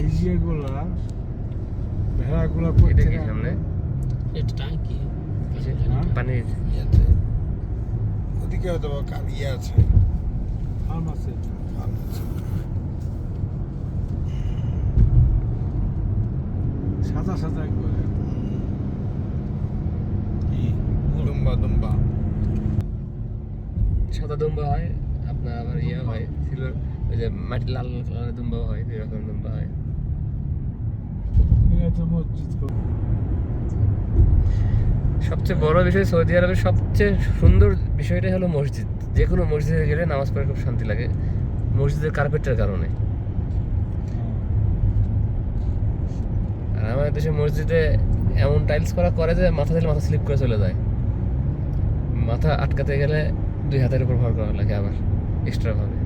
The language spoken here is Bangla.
এই যেগুলা ভেড়াগুলা এটা কি সামনে এটা টাঙ্কি পানির ইয়েতে ওদিকে হয়তো ইয়ে আছে, ফার্ম আছে। ফার্ম আছে। সাদা সাদা একবারে। দুম্বা দুম্বা সাদা দুম্বা হয়, আপনার আবার ইয়ে হয় সিলভার, ওই যে মাটি লাল কালারের দুম্বাও হয়, দুই রকমের দুম্বা হয়। এটা তো মসজিদ করে। সবচেয়ে বড় বিষয় সৌদি আরবের সবচেয়ে সুন্দর বিষয়টা হলো মসজিদ। যে কোনো মসজিদে গেলে নামাজ পড়ে খুব শান্তি লাগে, মসজিদের কার্পেটের কারণে। আর আমাদের দেশে মসজিদে এমন টাইলস করা করে যে মাথা দিলে মাথা স্লিপ করে চলে যায়, মাথা আটকাতে গেলে 2 হাতের উপর ভর করা লাগে আবার এক্সট্রা ভাবে।